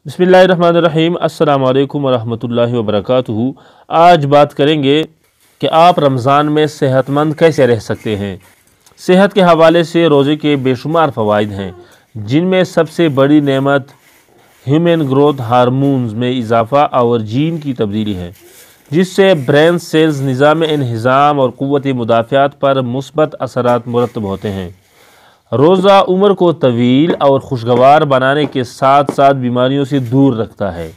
بسم اللہ الرحمن الرحیم۔ السلام علیکم ورحمۃ اللہ وبرکاتہ۔ آج بات کریں گے کہ آپ رمضان میں صحت مند کیسے رہ سکتے ہیں۔ صحت کے حوالے سے روزے کے بے شمار فوائد ہیں، جن میں سب سے بڑی نعمت ہیومن گروتھ ہارمونز میں اضافہ اور جین کی تبدیلی ہے، جس سے برین سیلز، نظام انہضام اور قوت مدافعت پر مثبت اثرات مرتب ہوتے ہیں۔ روزہ عمر کو طویل اور خوشگوار بنانے کے ساتھ ساتھ بیماریوں سے دور رکھتا ہے۔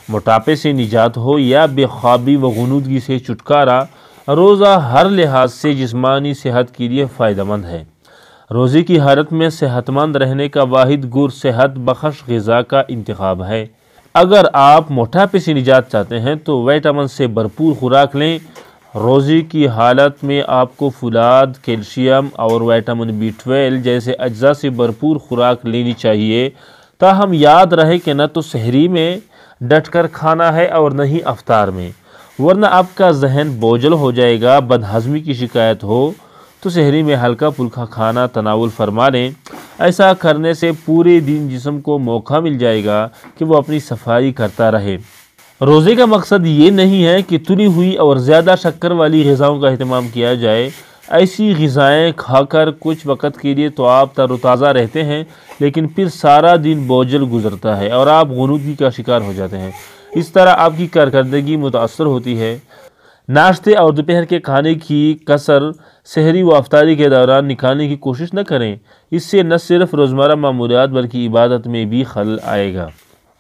موٹاپے سے نجات ہو یا بے خوابی و غنودگی سے چھٹکارا، روزہ ہر لحاظ سے جسمانی صحت کے لیے فائدہ مند ہے۔ روزے کی حالت میں صحت مند رہنے کا واحد گر صحت بخش غذا کا انتخاب ہے۔ اگر آپ موٹاپے سے نجات چاہتے ہیں تو وٹامن سے بھرپور خوراک لیں۔ روزے کی حالت میں آپ کو فولاد، کیلشیم اور وٹامن B12 جیسے اجزاء سے بھرپور خوراک لینی چاہیے، تاہم یاد رہے کہ نہ تو سحری میں ڈٹ کر کھانا ہے اور نہ ہی افطار میں، ورنہ آپ کا ذہن بوجھل ہو جائے گا۔ بد ہضمی کی شکایت ہو تو سحری میں ہلکا پھلکا کھانا تناول فرما لیں۔ ایسا کرنے سے پورے دن جسم کو موقع مل جائے گا کہ وہ اپنی صفائی کرتا رہے۔ روزے کا مقصد یہ نہیں ہے کہ تلی ہوئی اور زیادہ شکر والی غذاؤں کا اہتمام کیا جائے۔ ایسی غذائیں کھا کر کچھ وقت کے لیے تو آپ تر و تازہ رہتے ہیں، لیکن پھر سارا دن بوجھل گزرتا ہے اور آپ غنودگی کا شکار ہو جاتے ہیں۔ اس طرح آپ کی کارکردگی متاثر ہوتی ہے۔ ناشتے اور دوپہر کے کھانے کی کثر سحری و افطاری کے دوران نکالنے کی کوشش نہ کریں۔ اس سے نہ صرف روزمرہ معمولیات بلکہ عبادت میں بھی خلل آئے گا۔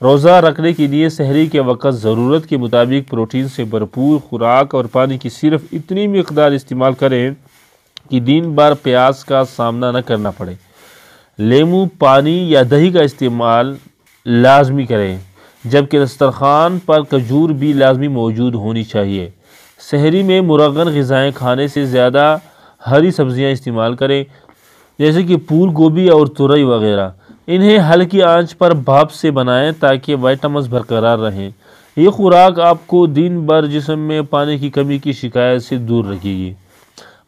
روزہ رکھنے کے لیے سحری کے وقت ضرورت کے مطابق پروٹین سے بھرپور خوراک اور پانی کی صرف اتنی مقدار استعمال کریں کہ دن بھر پیاس کا سامنا نہ کرنا پڑے۔ لیموں، پانی یا دہی کا استعمال لازمی کریں، جبکہ دسترخوان پر کھجور بھی لازمی موجود ہونی چاہیے۔ سحری میں مرغن غذائیں کھانے سے زیادہ ہری سبزیاں استعمال کریں، جیسے کہ پھول گوبھی اور تورئی وغیرہ۔ انہیں ہلکی آنچ پر بھاپ سے بنائیں تاکہ وٹامنز برقرار رہیں۔ یہ خوراک آپ کو دن بھر جسم میں پانی کی کمی کی شکایت سے دور رکھے گی۔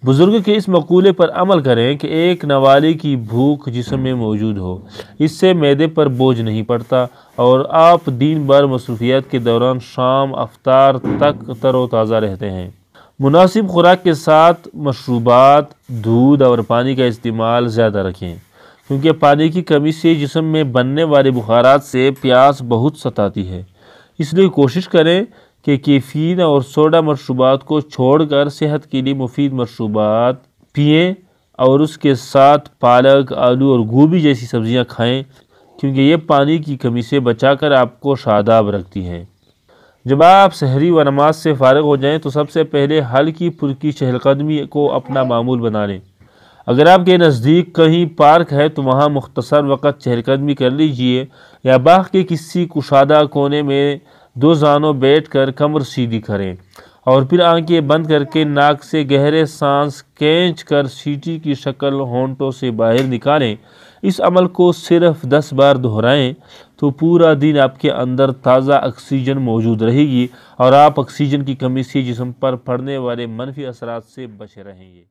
بزرگوں کے اس مقولے پر عمل کریں کہ ایک نوالے کی بھوک جسم میں موجود ہو، اس سے معدے پر بوجھ نہیں پڑتا اور آپ دن بھر مصروفیات کے دوران شام افطار تک تر و تازہ رہتے ہیں۔ مناسب خوراک کے ساتھ مشروبات، دودھ اور پانی کا استعمال زیادہ رکھیں، کیونکہ پانی کی کمی سے جسم میں بننے والے بخارات سے پیاس بہت ستاتی ہے۔ اس لیے کوشش کریں کہ کیفین اور سوڈا مشروبات کو چھوڑ کر صحت کے لیے مفید مشروبات پئیں اور اس کے ساتھ پالک، آلو اور گوبھی جیسی سبزیاں کھائیں، کیونکہ یہ پانی کی کمی سے بچا کر آپ کو شاداب رکھتی ہیں۔ جب آپ سحری و نماز سے فارغ ہو جائیں تو سب سے پہلے ہلکی پھلکی چہل قدمی کو اپنا معمول بنا لیں۔ اگر آپ کے نزدیک کہیں پارک ہے تو وہاں مختصر وقت چہل قدمی کر لیجئے، یا باغ کے کسی کشادہ کونے میں دو زانوں بیٹھ کر کمر سیدھی کریں اور پھر آنکھیں بند کر کے ناک سے گہرے سانس کھینچ کر سیٹی کی شکل ہونٹوں سے باہر نکالیں۔ اس عمل کو صرف 10 بار دہرائیں تو پورا دن آپ کے اندر تازہ آکسیجن موجود رہے گی اور آپ آکسیجن کی کمی سے جسم پر پڑنے والے منفی اثرات سے بچے رہیں گے۔